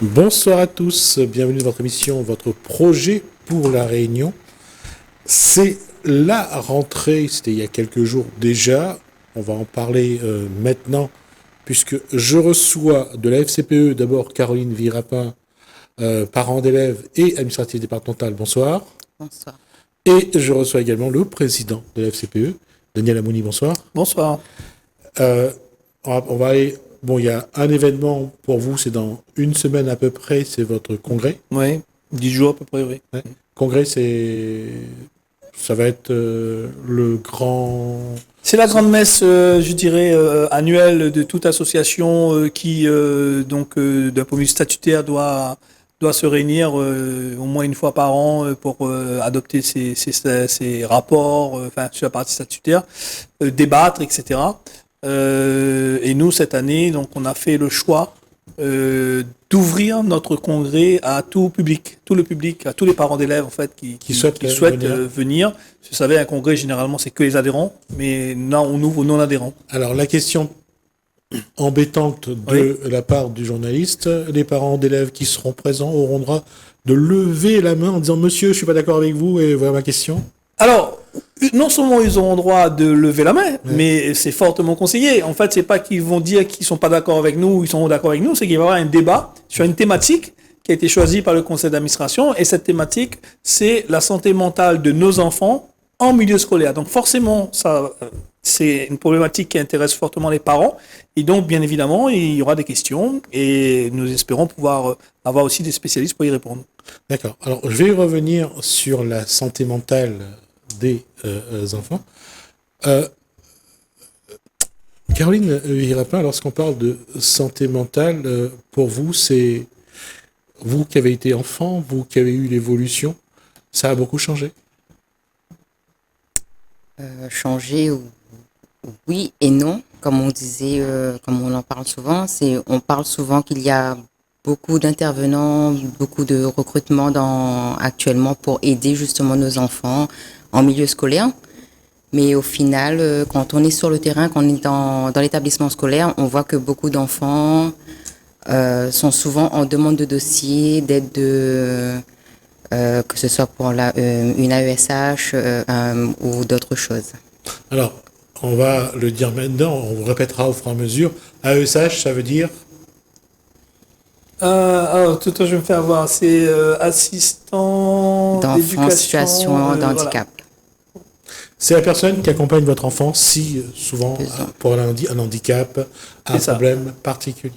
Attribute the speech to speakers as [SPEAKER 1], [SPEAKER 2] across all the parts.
[SPEAKER 1] Bonsoir à tous, bienvenue dans votre émission, votre projet pour la Réunion. C'est la rentrée, c'était il y a quelques jours déjà, on va en parler maintenant, puisque je reçois de la FCPE d'abord Caroline Virapin, parent d'élèves et administrative départementale, bonsoir.
[SPEAKER 2] Bonsoir.
[SPEAKER 1] Et je reçois également le président de la FCPE, Daniel Amouni, bonsoir.
[SPEAKER 3] Bonsoir.
[SPEAKER 1] On va aller... Bon, il y a un événement pour vous, c'est dans une semaine à peu près, c'est votre congrès.
[SPEAKER 3] Oui, 10 jours à peu près, oui.
[SPEAKER 1] Ouais. Congrès, ça va être le grand...
[SPEAKER 3] C'est la grande messe, je dirais, annuelle de toute association qui, d'un point de vue statutaire, doit se réunir au moins une fois par an pour adopter ses rapports, sur la partie statutaire, débattre, etc. Et nous, cette année, donc, on a fait le choix d'ouvrir notre congrès à tout le public, à tous les parents d'élèves en fait qui souhaitent venir. Vous savez, un congrès généralement c'est que les adhérents, mais là on ouvre aux non-adhérents.
[SPEAKER 1] Alors la question embêtante de la part du journaliste, les parents d'élèves qui seront présents auront droit de lever la main en disant monsieur, je suis pas d'accord avec vous et voilà ma question.
[SPEAKER 3] Alors, non seulement ils auront droit de lever la main, mais c'est fortement conseillé. En fait, c'est pas qu'ils vont dire qu'ils sont pas d'accord avec nous ou ils sont d'accord avec nous, c'est qu'il va y avoir un débat sur une thématique qui a été choisie par le conseil d'administration. Et cette thématique, c'est la santé mentale de nos enfants en milieu scolaire. Donc forcément, ça, c'est une problématique qui intéresse fortement les parents. Et donc, bien évidemment, il y aura des questions et nous espérons pouvoir avoir aussi des spécialistes pour y répondre.
[SPEAKER 1] D'accord. Alors, je vais revenir sur la santé mentale des enfants. Caroline Virapin, lorsqu'on parle de santé mentale, pour vous, c'est vous qui avez été enfant, vous qui avez eu l'évolution, ça a beaucoup changé?
[SPEAKER 2] Changer, oui et non. Comme on disait, comme on en parle souvent, on parle souvent qu'il y a beaucoup d'intervenants, beaucoup de recrutement actuellement pour aider justement nos enfants en milieu scolaire. Mais au final, quand on est sur le terrain, quand on est dans l'établissement scolaire, on voit que beaucoup d'enfants sont souvent en demande de dossier, d'aide que ce soit pour une AESH ou d'autres choses.
[SPEAKER 1] Alors, on va le dire maintenant, on vous répétera au fur et à mesure. AESH, ça veut dire
[SPEAKER 3] alors, tout à l'heure, je vais me faire voir. C'est assistant
[SPEAKER 2] d'enfants en situation de handicap.
[SPEAKER 1] Voilà. C'est la personne qui accompagne votre enfant si, souvent, pour un handicap, un problème particulier.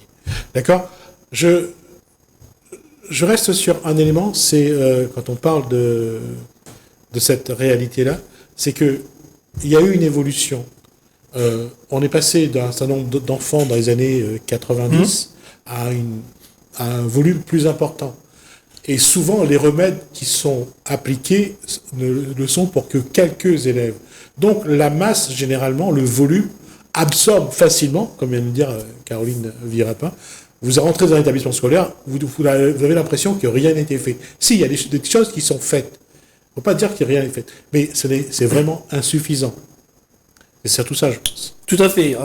[SPEAKER 1] D'accord ? Je reste sur un élément, c'est quand on parle de cette réalité-là, c'est que il y a eu une évolution. On est passé d'un certain nombre d'enfants dans les années 90 à un volume plus important. Et souvent, les remèdes qui sont appliqués ne sont pour que quelques élèves. Donc, la masse, généralement, le volume, absorbe facilement, comme vient de le dire Caroline Virapin. Vous rentrez dans un établissement scolaire, vous avez l'impression que rien n'a été fait. Si, il y a des choses qui sont faites. Il ne faut pas dire que rien n'est fait. Mais c'est vraiment insuffisant. Et c'est tout ça, je pense.
[SPEAKER 3] Tout à fait.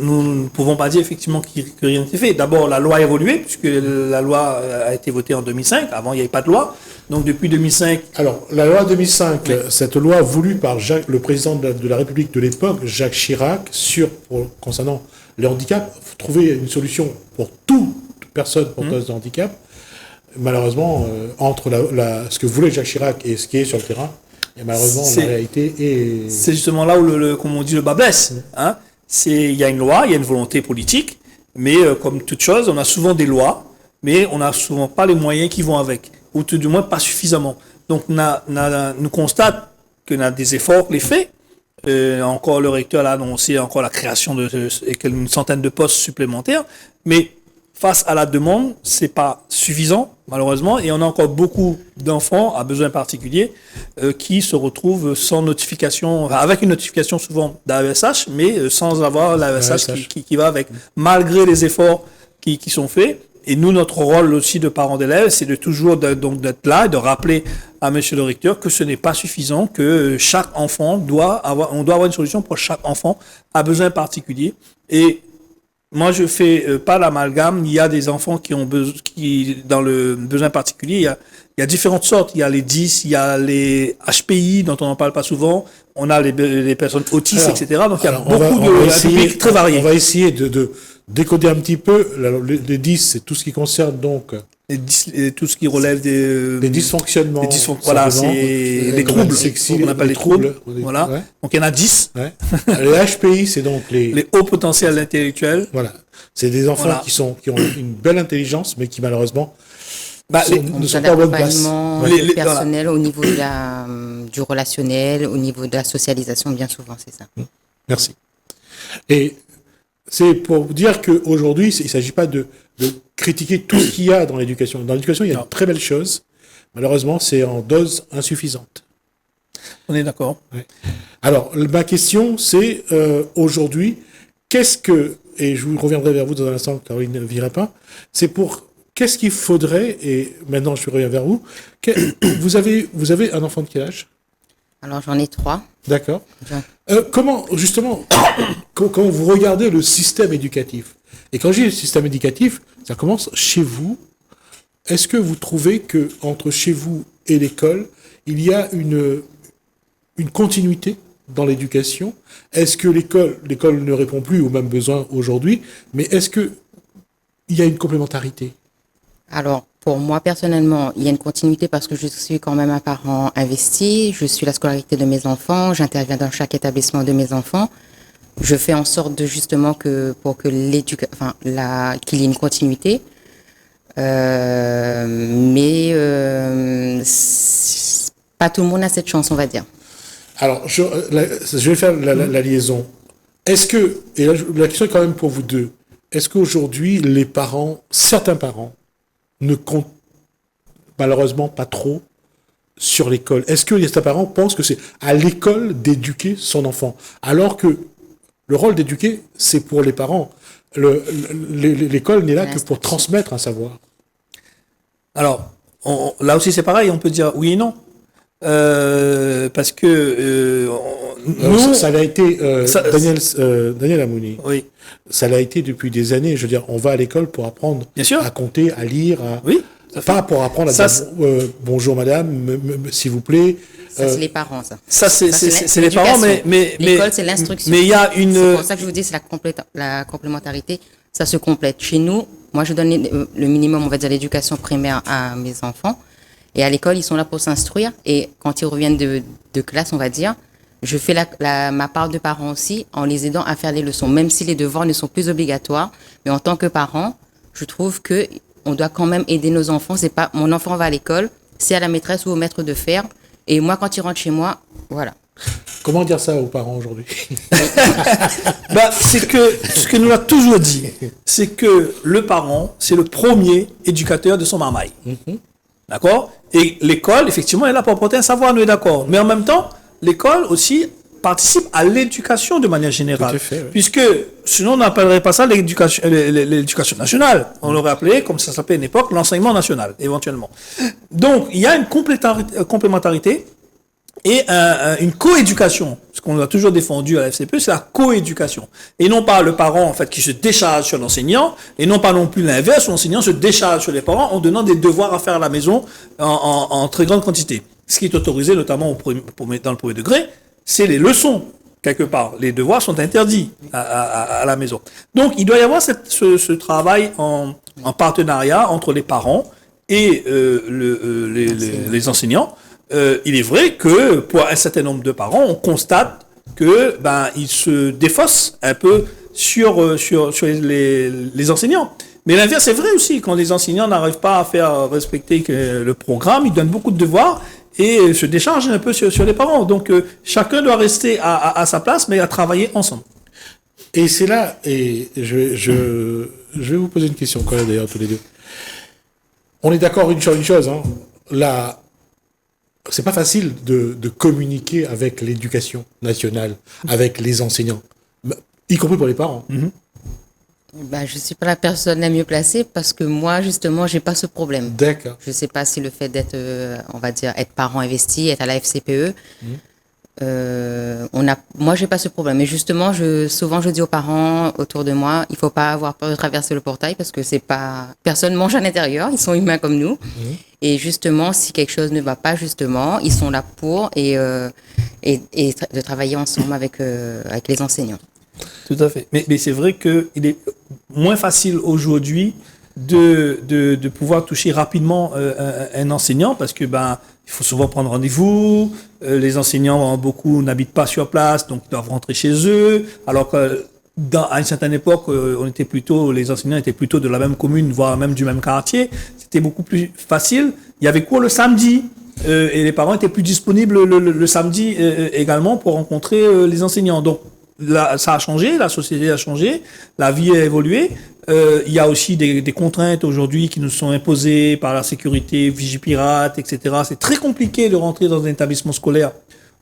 [SPEAKER 3] Nous ne pouvons pas dire effectivement que rien n'était fait. D'abord, la loi a évolué, puisque la loi a été votée en 2005. Avant, il n'y avait pas de loi. Donc, depuis 2005...
[SPEAKER 1] Alors, la loi 2005, cette loi voulue par le président de la République de l'époque, Jacques Chirac, concernant les handicaps, trouver une solution pour toute personne porteuse de handicap. Malheureusement, entre ce que voulait Jacques Chirac et ce qui est sur le terrain, et malheureusement, la réalité est...
[SPEAKER 3] C'est justement là où, comme on dit, le bas blesse. Hein. Il y a une loi, il y a une volonté politique, mais comme toute chose, on a souvent des lois, mais on n'a souvent pas les moyens qui vont avec, ou tout du moins pas suffisamment. Donc, nous constate qu'on a des efforts les faits. Encore le recteur a annoncé encore la création d'une centaine de postes supplémentaires, mais face à la demande, c'est pas suffisant, malheureusement, et on a encore beaucoup d'enfants à besoins particuliers qui se retrouvent sans notification, avec une notification souvent d'AESH, mais sans avoir l'AESH qui va avec, malgré les efforts qui sont faits. Et nous, notre rôle aussi de parents d'élèves, c'est de toujours d'être là et de rappeler à monsieur le recteur que ce n'est pas suffisant, que chaque enfant on doit avoir une solution pour chaque enfant à besoin particulier. Et moi, je fais pas l'amalgame. Il y a des enfants qui ont besoin, dans le besoin particulier, il y a différentes sortes. Il y a les 10, il y a les HPI dont on n'en parle pas souvent. On a les personnes autistes,
[SPEAKER 1] Alors,
[SPEAKER 3] etc. Donc, il y a
[SPEAKER 1] on va
[SPEAKER 3] beaucoup de
[SPEAKER 1] essayer,
[SPEAKER 3] publics très variés.
[SPEAKER 1] On va essayer de décoder un petit peu. Alors, les 10, c'est tout ce qui concerne donc
[SPEAKER 3] Tout ce qui relève des
[SPEAKER 1] les dysfonctionnements.
[SPEAKER 3] voilà,
[SPEAKER 1] simplement.
[SPEAKER 3] c'est les troubles. On appelle les troubles. Voilà.
[SPEAKER 1] Ouais.
[SPEAKER 3] Donc, il y en a 10.
[SPEAKER 1] Ouais. Les HPI, c'est donc
[SPEAKER 3] Les hauts potentiels intellectuels.
[SPEAKER 1] Voilà. C'est des enfants
[SPEAKER 3] Voilà.
[SPEAKER 1] qui ont une belle intelligence, mais qui malheureusement ne
[SPEAKER 2] On
[SPEAKER 1] sont
[SPEAKER 2] a
[SPEAKER 1] pas à bonne place.
[SPEAKER 2] l'accompagnement
[SPEAKER 3] Les-
[SPEAKER 2] personnel au niveau du relationnel, au niveau de la socialisation, bien souvent, c'est ça.
[SPEAKER 1] Merci. Et c'est pour vous dire qu'aujourd'hui, il ne s'agit pas de critiquer tout ce qu'il y a dans l'éducation. Dans l'éducation, il y a de très belles choses. Malheureusement, c'est en dose insuffisante.
[SPEAKER 3] On est d'accord.
[SPEAKER 1] Ouais. Alors, ma question, c'est aujourd'hui, et je vous reviendrai vers vous dans un instant, Caroline Virapin, c'est qu'est-ce qu'il faudrait, et maintenant je reviens vers vous, vous avez un enfant de quel âge?
[SPEAKER 2] Alors, j'en ai 3.
[SPEAKER 1] D'accord.
[SPEAKER 2] Bien.
[SPEAKER 1] Comment, justement, quand vous regardez le système éducatif, et quand je dis le système éducatif, ça commence chez vous. Est-ce que vous trouvez que entre chez vous et l'école, il y a une continuité dans l'éducation? Est-ce que l'école ne répond plus aux mêmes besoins aujourd'hui, mais est-ce que il y a une complémentarité?
[SPEAKER 2] Alors, pour moi, personnellement, il y a une continuité parce que je suis quand même un parent investi. Je suis la scolarité de mes enfants. J'interviens dans chaque établissement de mes enfants. Je fais en sorte de justement pour que qu'il y ait une continuité. Mais pas tout le monde a cette chance, on va dire.
[SPEAKER 1] Alors, je vais faire la liaison. Est-ce que, et là, la question est quand même pour vous deux, est-ce qu'aujourd'hui, certains parents, ne comptent malheureusement pas trop sur l'école? Est-ce que certains parents pensent que c'est à l'école d'éduquer son enfant? Alors que le rôle d'éduquer, c'est pour les parents. L'école n'est là que pour transmettre un savoir.
[SPEAKER 3] Alors, là aussi c'est pareil, on peut dire oui et non. Parce que nous,
[SPEAKER 1] ça l'a été, Daniel Amouni,
[SPEAKER 3] oui,
[SPEAKER 1] ça l'a été depuis des années. Je veux dire, on va à l'école pour apprendre
[SPEAKER 3] bien sûr,
[SPEAKER 1] à compter, à lire,
[SPEAKER 3] oui,
[SPEAKER 1] pas pour apprendre à dire bonjour madame, s'il vous plaît.
[SPEAKER 2] Ça, c'est les parents, ça.
[SPEAKER 3] Ça, c'est les parents, mais
[SPEAKER 2] l'école, c'est l'instruction.
[SPEAKER 3] Mais il y a une.
[SPEAKER 2] C'est pour ça que je vous dis, c'est la complémentarité. Ça se complète. Chez nous, moi, je donne le minimum, on va dire, l'éducation primaire à mes enfants. Et à l'école, ils sont là pour s'instruire. Et quand ils reviennent de classe, on va dire, je fais ma part de parents aussi en les aidant à faire les leçons, même si les devoirs ne sont plus obligatoires. Mais en tant que parent, je trouve que on doit quand même aider nos enfants. C'est pas mon enfant va à l'école, c'est à la maîtresse ou au maître de faire. Et moi, quand il rentre chez moi, voilà.
[SPEAKER 1] Comment dire ça aux parents aujourd'hui?
[SPEAKER 3] C'est que ce que nous a toujours dit, c'est que le parent, c'est le premier éducateur de son marmaille. D'accord? Et l'école, effectivement, est là pour porter un savoir, nous est d'accord. Mais en même temps, l'école aussi participe à l'éducation de manière générale.
[SPEAKER 1] Tout à fait, oui.
[SPEAKER 3] Puisque sinon, on n'appellerait pas ça l'éducation nationale. On l'aurait appelé, comme ça s'appelait à une époque, l'enseignement national, éventuellement. Donc, il y a une complémentarité et une coéducation. Ce qu'on a toujours défendu à la FCPE, c'est la coéducation. Et non pas le parent, en fait, qui se décharge sur l'enseignant, et non pas non plus l'inverse, où l'enseignant se décharge sur les parents en donnant des devoirs à faire à la maison en très grande quantité. Ce qui est autorisé, notamment dans le premier degré, c'est les leçons, quelque part. Les devoirs sont interdits à la maison. Donc, il doit y avoir ce travail en partenariat entre les parents et les enseignants. Il est vrai que pour un certain nombre de parents, on constate que ils se défaussent un peu sur les enseignants. Mais l'inverse est vrai aussi. Quand les enseignants n'arrivent pas à faire respecter le programme, ils donnent beaucoup de devoirs et se déchargent un peu sur les parents. Donc chacun doit rester à sa place, mais à travailler ensemble.
[SPEAKER 1] Et c'est là, et je vais vous poser une question, quand même, d'ailleurs, tous les deux. On est d'accord sur une chose, hein. Là, c'est pas facile de communiquer avec l'éducation nationale, avec les enseignants, y compris pour les parents.
[SPEAKER 2] Je suis pas la personne la mieux placée parce que moi, justement, j'ai pas ce problème.
[SPEAKER 1] D'accord.
[SPEAKER 2] Je sais pas si le fait d'être, on va dire, être parent investi, être à la FCPE, Moi, j'ai pas ce problème. Mais justement, souvent, je dis aux parents autour de moi, il faut pas avoir peur de traverser le portail parce que personne mange à l'intérieur. Ils sont humains comme nous. Et justement, si quelque chose ne va pas, justement, ils sont là pour et de travailler ensemble avec les enseignants.
[SPEAKER 3] Tout à fait. Mais c'est vrai qu'il est moins facile aujourd'hui de pouvoir toucher rapidement un enseignant parce que il faut souvent prendre rendez-vous. Les enseignants, beaucoup n'habitent pas sur place, donc ils doivent rentrer chez eux. Alors que à une certaine époque, les enseignants étaient plutôt de la même commune, voire même du même quartier. C'était beaucoup plus facile. Il y avait cours le samedi. Et les parents étaient plus disponibles le samedi également pour rencontrer les enseignants. Donc là, ça a changé, la société a changé, la vie a évolué. Il y a aussi des contraintes aujourd'hui qui nous sont imposées par la sécurité, Vigipirate, etc. C'est très compliqué de rentrer dans un établissement scolaire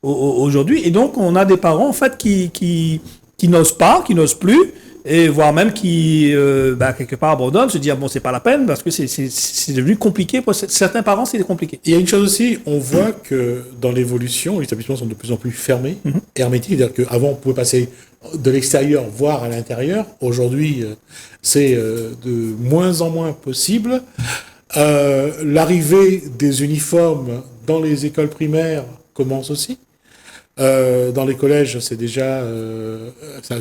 [SPEAKER 3] aujourd'hui. Et donc, on a des parents en fait qui n'osent pas, qui n'osent plus, et voire même qui quelque part abandonnent, se dire bon, c'est pas la peine parce que c'est devenu compliqué pour certains parents, c'est compliqué.
[SPEAKER 1] Il y a une chose aussi, on voit que dans l'évolution, les établissements sont de plus en plus fermés, hermétiques, c'est-à-dire qu'avant on pouvait passer de l'extérieur voire à l'intérieur. Aujourd'hui, c'est de moins en moins possible. L'arrivée des uniformes dans les écoles primaires commence aussi. Dans les collèges, c'est déjà ça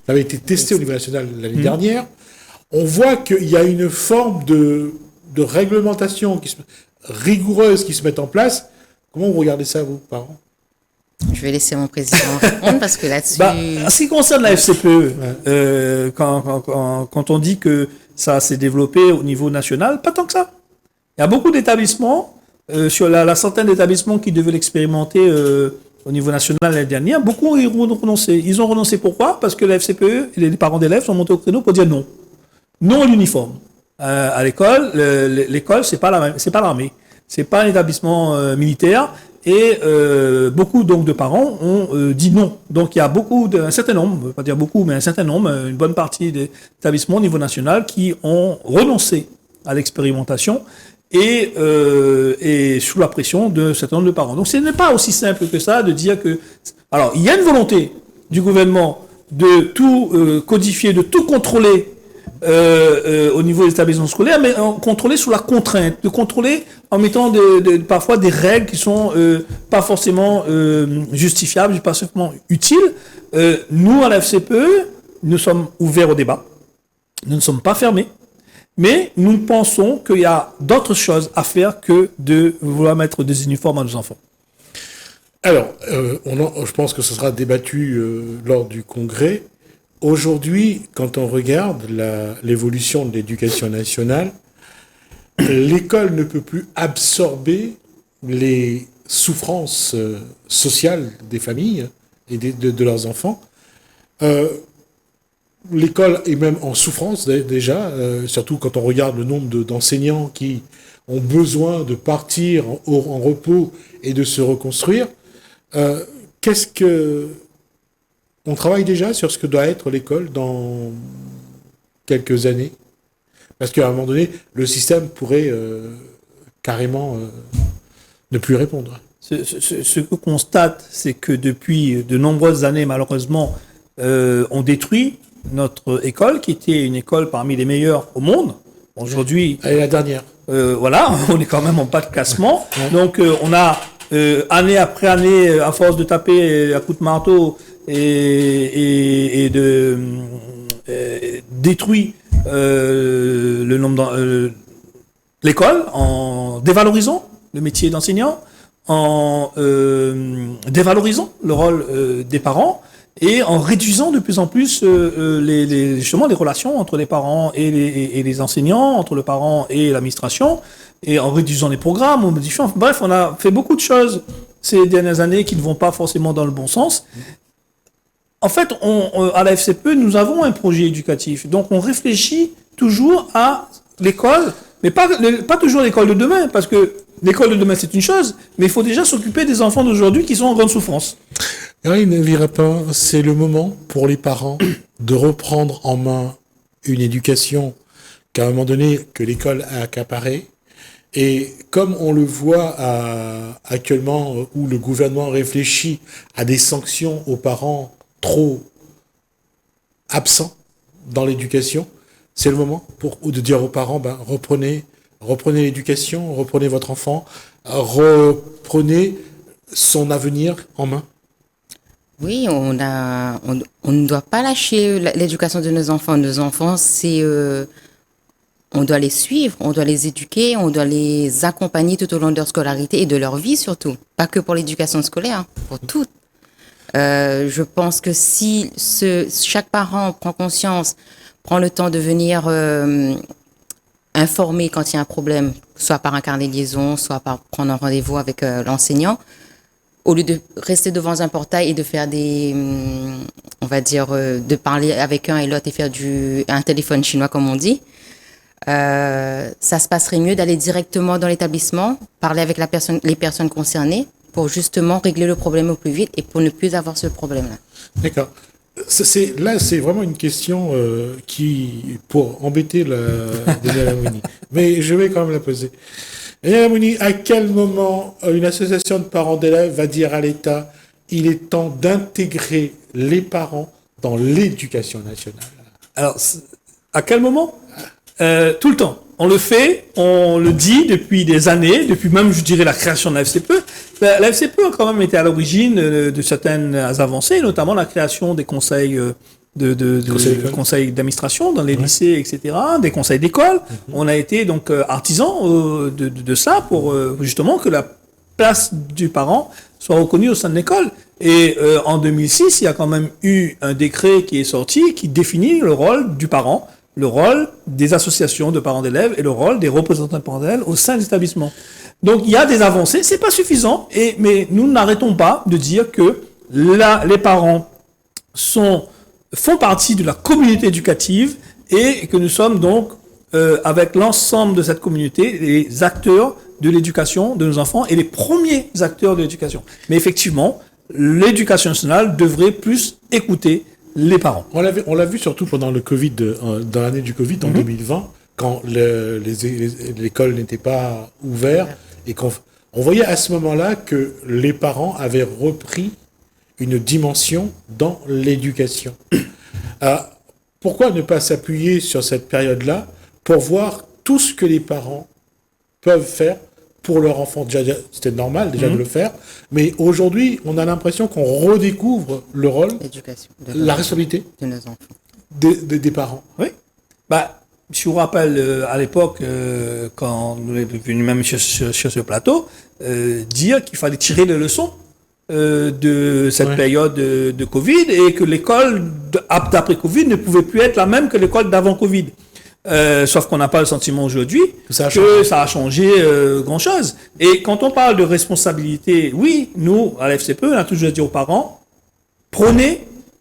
[SPEAKER 1] avait été testé au niveau national l'année dernière. On voit qu'il y a une forme de réglementation rigoureuse qui se met en place. Comment vous regardez ça, vous, parents?
[SPEAKER 2] Je vais laisser mon président répondre parce que là-dessus...
[SPEAKER 3] En ce qui concerne la FCPE, quand on dit que ça s'est développé au niveau national, pas tant que ça. Il y a beaucoup d'établissements, sur la centaine d'établissements qui devaient l'expérimenter au niveau national l'année dernière, beaucoup y ont renoncé. Ils ont renoncé pourquoi? Parce que la FCPE et les parents d'élèves sont montés au créneau pour dire non. Non à l'uniforme. À l'école, l'école, c'est pas l'armée. C'est pas un établissement militaire. Et beaucoup donc de parents ont dit non. Donc il y a un certain nombre, pas dire beaucoup, mais un certain nombre, une bonne partie des établissements au niveau national qui ont renoncé à l'expérimentation et sous la pression d'un certain nombre de parents. Donc ce n'est pas aussi simple que ça de dire que... Alors il y a une volonté du gouvernement de tout codifier, de tout contrôler au niveau des établissements scolaires, mais contrôler sous la contrainte, de contrôler en mettant parfois des règles qui sont pas forcément justifiables, pas forcément utiles. Nous, à la FCPE, nous sommes ouverts au débat. Nous ne sommes pas fermés. Mais nous pensons qu'il y a d'autres choses à faire que de vouloir mettre des uniformes à nos enfants.
[SPEAKER 1] Alors, je pense que ce sera débattu lors du congrès. Aujourd'hui, quand on regarde l'évolution de l'éducation nationale, l'école ne peut plus absorber les souffrances sociales des familles et de leurs enfants. L'école est même en souffrance déjà, surtout quand on regarde le nombre d'enseignants qui ont besoin de partir en repos et de se reconstruire. On travaille déjà sur ce que doit être l'école dans quelques années. Parce qu'à un moment donné, le système pourrait carrément ne plus répondre.
[SPEAKER 3] Ce que constate, c'est que depuis de nombreuses années, malheureusement, on détruit notre école, qui était une école parmi les meilleures au monde. Aujourd'hui...
[SPEAKER 1] Elle est la dernière.
[SPEAKER 3] Voilà, on est quand même en bas de classement. Donc, on a, année après année, à force de taper à coups de marteau et de détruit le nombre l'école en dévalorisant le métier d'enseignant, en dévalorisant le rôle des parents et en réduisant de plus en plus justement les relations entre les parents et les enseignants, entre le parent et l'administration, et en réduisant les programmes, en modifiant. Bref, on a fait beaucoup de choses ces dernières années qui ne vont pas forcément dans le bon sens. En fait, à la FCPE, nous avons un projet éducatif. Donc, on réfléchit toujours à l'école, mais pas toujours l'école de demain, parce que l'école de demain, c'est une chose, mais il faut déjà s'occuper des enfants d'aujourd'hui qui sont en grande souffrance.
[SPEAKER 1] Karine Virapin, c'est le moment pour les parents de reprendre en main une éducation qu'à un moment donné, que l'école a accaparée, Et comme on le voit actuellement, où le gouvernement réfléchit à des sanctions aux parents trop absents dans l'éducation, c'est le moment de dire aux parents, reprenez l'éducation, reprenez votre enfant, reprenez son avenir en main.
[SPEAKER 2] Oui, on ne doit pas lâcher l'éducation de nos enfants. Nos enfants, on doit les suivre, on doit les éduquer, on doit les accompagner tout au long de leur scolarité et de leur vie surtout. Pas que pour l'éducation scolaire, pour tout. Je pense que si chaque parent prend conscience, prend le temps de venir informer quand il y a un problème, soit par un carnet de liaison, soit par prendre un rendez-vous avec l'enseignant, au lieu de rester devant un portail et de faire de parler avec un et l'autre et faire un téléphone chinois comme on dit, ça se passerait mieux d'aller directement dans l'établissement, parler avec les personnes concernées pour justement régler le problème au plus vite et pour ne plus avoir ce problème-là.
[SPEAKER 1] D'accord. Là, c'est vraiment une question pour embêter Daniela Mouni. Mais je vais quand même la poser. Daniela Mouni, à quel moment une association de parents d'élèves va dire à l'État il est temps d'intégrer les parents dans l'éducation nationale?
[SPEAKER 3] Alors, à quel moment? Tout le temps. On le fait, on le dit depuis des années, depuis même, je dirais, la création de la FCPE. La FCPE a quand même été à l'origine de certaines avancées, notamment la création des conseils conseils d'administration dans les lycées, etc., des conseils d'école. On a été donc artisans de ça pour justement que la place du parent soit reconnue au sein de l'école. Et en 2006, il y a quand même eu un décret qui est sorti qui définit le rôle du parent, le rôle des associations de parents d'élèves et le rôle des représentants de parents d'élèves au sein de l'établissement. Donc il y a des avancées, c'est pas suffisant, mais nous n'arrêtons pas de dire que les parents font partie de la communauté éducative et que nous sommes donc avec l'ensemble de cette communauté les acteurs de l'éducation de nos enfants et les premiers acteurs de l'éducation. Mais effectivement, l'éducation nationale devrait plus écouter les parents.
[SPEAKER 1] On l'a vu surtout pendant le Covid, dans l'année du Covid, en 2020, quand l'école n'était pas ouverte, et qu'on voyait à ce moment-là que les parents avaient repris une dimension dans l'éducation. Pourquoi ne pas s'appuyer sur cette période-là pour voir tout ce que les parents peuvent faire pour leur enfant? Déjà, c'était normal de le faire, mais aujourd'hui, on a l'impression qu'on redécouvre le rôle, la responsabilité
[SPEAKER 2] de nos enfants,
[SPEAKER 1] des parents.
[SPEAKER 3] Oui. Je vous rappelle à l'époque, quand nous sommes venus même sur ce plateau, dire qu'il fallait tirer les leçons de cette période de Covid et que l'école d'après Covid ne pouvait plus être la même que l'école d'avant Covid. Sauf qu'on n'a pas le sentiment aujourd'hui que ça a changé grand-chose. Et quand on parle de responsabilité, oui, nous, à la FCPE, on a toujours dit aux parents,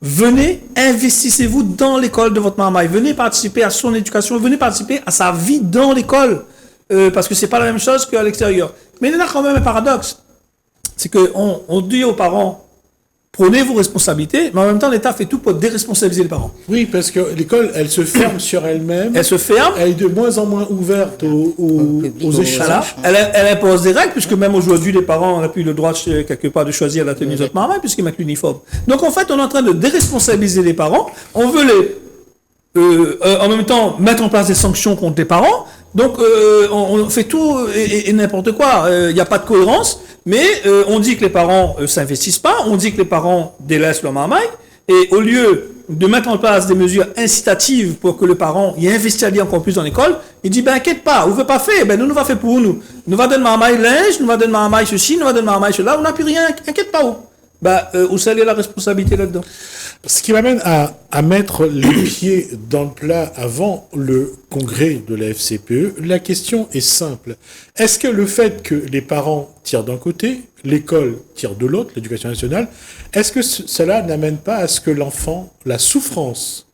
[SPEAKER 3] venez, investissez-vous dans l'école de votre maman, venez participer à son éducation, venez participer à sa vie dans l'école, parce que c'est pas la même chose qu'à l'extérieur. Mais il y a quand même un paradoxe, c'est qu'on dit aux parents, prenez vos responsabilités, mais en même temps, l'État fait tout pour déresponsabiliser les parents.
[SPEAKER 1] Oui, parce que l'école, elle se ferme sur elle-même.
[SPEAKER 3] Elle se ferme.
[SPEAKER 1] Elle est de moins en moins ouverte aux échanges.
[SPEAKER 3] Elle impose des règles, puisque même aujourd'hui, les parents n'ont plus le droit, quelque part, de choisir la tenue de notre maman, puisqu'ils mettent l'uniforme. Donc, en fait, on est en train de déresponsabiliser les parents. On veut en même temps, mettre en place des sanctions contre les parents. Donc, on fait tout et n'importe quoi. Il n'y a pas de cohérence. Mais on dit que les parents s'investissent pas, on dit que les parents délaissent leur marmaille, et au lieu de mettre en place des mesures incitatives pour que le parent y investisse encore plus dans l'école, il dit, inquiète pas, vous ne pas faire, nous va faire pour nous. Nous va donner marmaille linge, nous va donner marmaille ceci, nous va donner marmaille cela, on n'a plus rien, inquiète pas où. Où ça est la responsabilité là-dedans?
[SPEAKER 1] Ce qui m'amène à mettre les pieds dans le plat avant le congrès de la FCPE, la question est simple. Est-ce que le fait que les parents tirent d'un côté, l'école tire de l'autre, l'éducation nationale, est-ce que cela n'amène pas à ce que la souffrance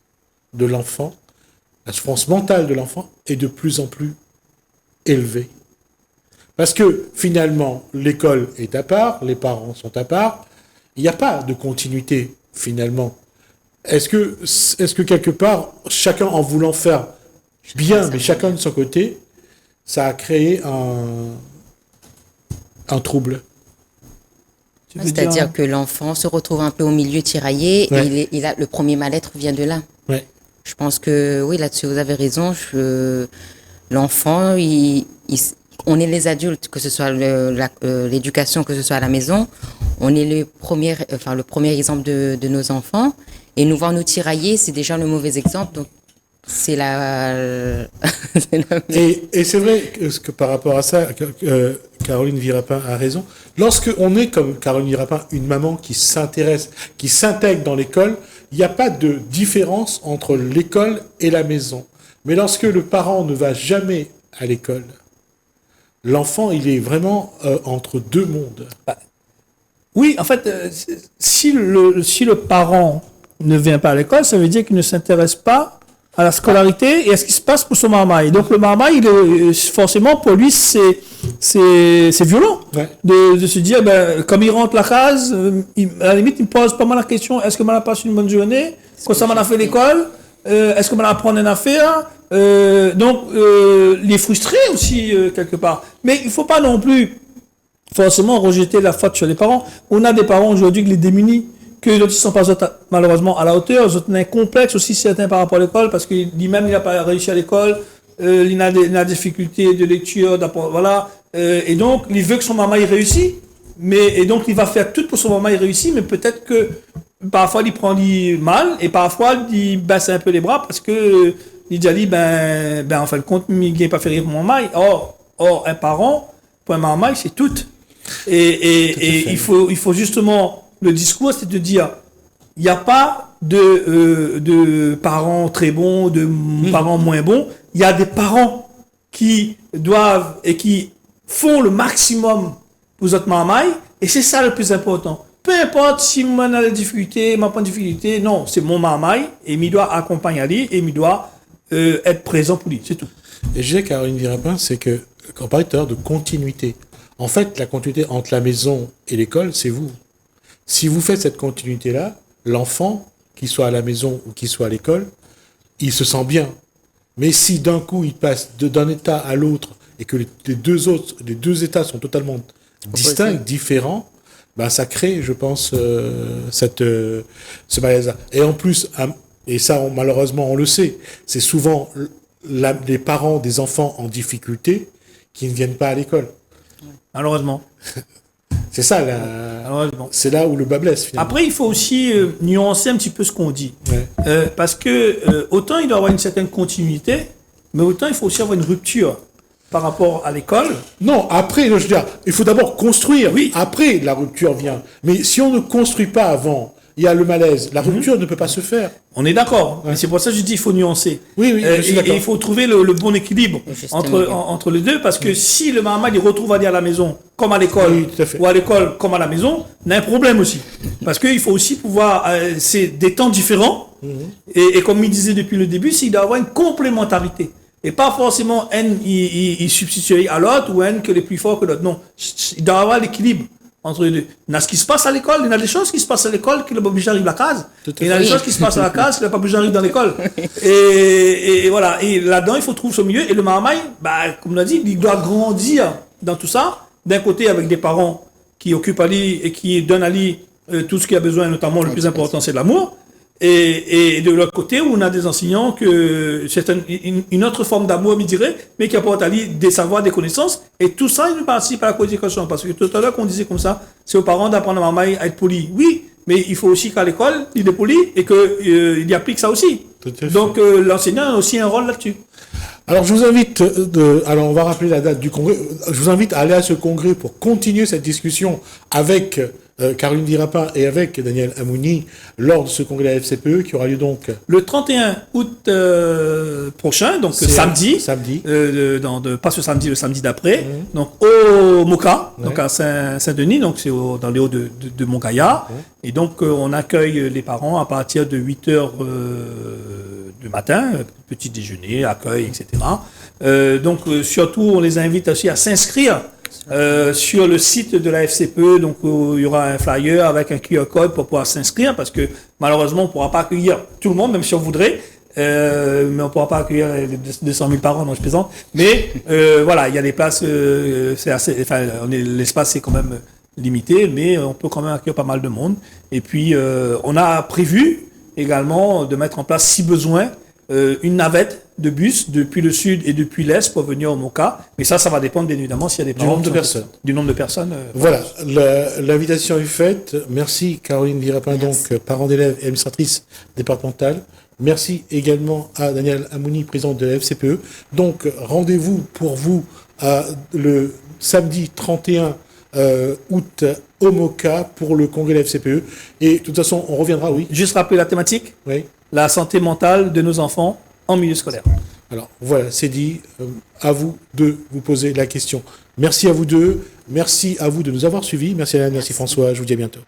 [SPEAKER 1] de l'enfant, la souffrance mentale de l'enfant est de plus en plus élevée? Parce que finalement, l'école est à part, les parents sont à part, il n'y a pas de continuité finalement. Est-ce que quelque part, chacun en voulant faire bien, mais chacun de son côté, ça a créé un trouble.
[SPEAKER 2] C'est-à-dire que l'enfant se retrouve un peu au milieu tiraillé et le premier mal-être vient de là.
[SPEAKER 1] Ouais.
[SPEAKER 2] Je pense que, oui, là-dessus, vous avez raison. L'enfant, on est les adultes, que ce soit l'éducation, que ce soit à la maison. On est le premier exemple de nos enfants. Et nous voir nous tirailler, c'est déjà le mauvais exemple. Donc, c'est
[SPEAKER 1] Et c'est vrai que par rapport à ça, Caroline Virapin a raison. Lorsque on est comme Caroline Virapin, une maman qui s'intéresse, qui s'intègre dans l'école, il n'y a pas de différence entre l'école et la maison. Mais lorsque le parent ne va jamais à l'école, l'enfant, il est vraiment entre deux mondes.
[SPEAKER 3] Oui, en fait, si le parent ne vient pas à l'école, ça veut dire qu'il ne s'intéresse pas à la scolarité et à ce qui se passe pour son marmaille. Donc le marmaille, forcément, pour lui, c'est violent de se dire, comme il rentre la case, à la limite, il me pose pas mal la question, est-ce que m'a passé une bonne journée? Quand ça m'a fait l'école? Est-ce que m'a apprendre une affaire? Donc, il est frustré aussi, quelque part. Mais il faut pas non plus forcément rejeter la faute sur les parents. On a des parents aujourd'hui qui les démunis, que les autres ne sont pas malheureusement à la hauteur, les autres ont un complexe aussi certains par rapport à l'école, parce que lui-même il n'a pas réussi à l'école, il a des difficultés de lecture, voilà, et donc il veut que son maman y réussisse, et donc il va faire tout pour que son maman y réussisse, mais peut-être que parfois il prend mal, et parfois il baisse un peu les bras, parce que il dit, en fin de compte, il n'a pas fait rire pour mon maille. Or, un parent, pour un maman, c'est tout. Et il faut justement... Le discours, c'est de dire, il n'y a pas de parents très bons, de parents moins bons. Il y a des parents qui doivent et qui font le maximum pour votre maman, et c'est ça le plus important. Peu importe si moi a des difficultés, ma pas de difficulté, non, c'est mon maman, et il doit accompagner lui, et il doit être présent pour lui, c'est tout.
[SPEAKER 1] Et je disais, Caroline Virapin, c'est que, quand on parlait tout à l'heure de continuité, en fait, la continuité entre la maison et l'école, c'est vous. Si vous faites cette continuité-là, l'enfant, qu'il soit à la maison ou qu'il soit à l'école, il se sent bien. Mais si d'un coup, il passe d'un état à l'autre et que les deux états sont totalement distincts, différents, ça crée, je pense, ce malaise-là. Et en plus, et ça, malheureusement, on le sait, c'est souvent les parents des enfants en difficulté qui ne viennent pas à l'école.
[SPEAKER 3] Malheureusement.
[SPEAKER 1] C'est ça, c'est là où le bas blesse, finalement.
[SPEAKER 3] Après, il faut aussi nuancer un petit peu ce qu'on dit. Ouais. Parce que autant il doit y avoir une certaine continuité, mais autant il faut aussi avoir une rupture par rapport à l'école.
[SPEAKER 1] Non, après, je veux dire, il faut d'abord construire. Oui. Après, la rupture vient. Mais si on ne construit pas avant, il y a le malaise. La rupture ne peut pas se faire.
[SPEAKER 3] On est d'accord. Ouais. Mais c'est pour ça que je dis qu'il faut nuancer.
[SPEAKER 1] Oui, je suis d'accord.
[SPEAKER 3] Et il faut trouver le bon équilibre entre les deux, parce que si le maman il retrouve à dire à la maison comme à l'école, ou à l'école comme à la maison, on a un problème aussi. Parce qu'il faut aussi pouvoir... c'est des temps différents. Et comme il disait depuis le début, il doit y avoir une complémentarité. Et pas forcément il substituer à l'autre ou que les plus forts que l'autre. Non, il doit y avoir l'équilibre entre les deux. Il y a ce qui se passe à l'école, il y a des choses qui se passent à l'école qui ne pas obligé d'arriver à la case. Et il y a des choses qui se passent à la case qui ne pas obligé d'arriver dans l'école. Et voilà. Et là-dedans, il faut trouver ce milieu. Et le marmaille, comme on a dit, il doit grandir dans tout ça. D'un côté, avec des parents qui occupent à lui et qui donnent à lui tout ce qu'il a besoin, notamment le plus important, c'est de l'amour. Et de l'autre côté, où on a des enseignants que c'est une autre forme d'amour, je dirais, mais qui apporte à lui des savoirs, des connaissances. Et tout ça, il participe à la co-éducation. Parce que tout à l'heure, qu'on disait comme ça, c'est aux parents d'apprendre à maman à être poli. Oui, mais il faut aussi qu'à l'école, il est poli et qu'il y applique ça aussi. Donc, l'enseignant a aussi un rôle là-dessus.
[SPEAKER 1] Alors, je vous invite, alors on va rappeler la date du congrès. Je vous invite à aller à ce congrès pour continuer cette discussion avec Caroline Virapin et avec Daniel Amouni lors de ce congrès de la FCPE qui aura lieu donc
[SPEAKER 3] le 31 août prochain, donc samedi. Pas ce samedi, le samedi d'après. Donc au Moka, donc à Saint-Denis, donc c'est dans les hauts de Montgaillard. Et donc on accueille les parents à partir de 8h du matin, petit déjeuner, accueil, etc. Donc surtout on les invite aussi à s'inscrire sur le site de la FCPE, donc il y aura un flyer avec un QR code pour pouvoir s'inscrire, parce que malheureusement on ne pourra pas accueillir tout le monde, même si on voudrait. mais on ne pourra pas accueillir les 200 000 par an, non, je plaisante. Mais voilà, il y a des places, l'espace est quand même limité, mais on peut quand même accueillir pas mal de monde. Et puis, on a prévu également de mettre en place, si besoin, une navette de bus depuis le sud et depuis l'est pour venir au Moka. Mais ça va dépendre bien évidemment s'il y a des
[SPEAKER 1] du nombre de personnes.
[SPEAKER 3] Du nombre de personnes.
[SPEAKER 1] Voilà, l'invitation est faite. Merci Caroline Virapin, donc parent d'élèves et administratrice départementale. Merci également à Daniel Amouni, président de la FCPE. Donc rendez-vous pour vous le samedi 31 août au Moka pour le congrès de la FCPE. Et de toute façon, on reviendra, oui.
[SPEAKER 3] Juste rappeler la thématique.
[SPEAKER 1] Oui.
[SPEAKER 3] La santé mentale de nos enfants en milieu scolaire.
[SPEAKER 1] Alors voilà, c'est dit. À vous de vous poser la question. Merci à vous deux. Merci à vous de nous avoir suivis. Merci Alain, merci François. Je vous dis à bientôt.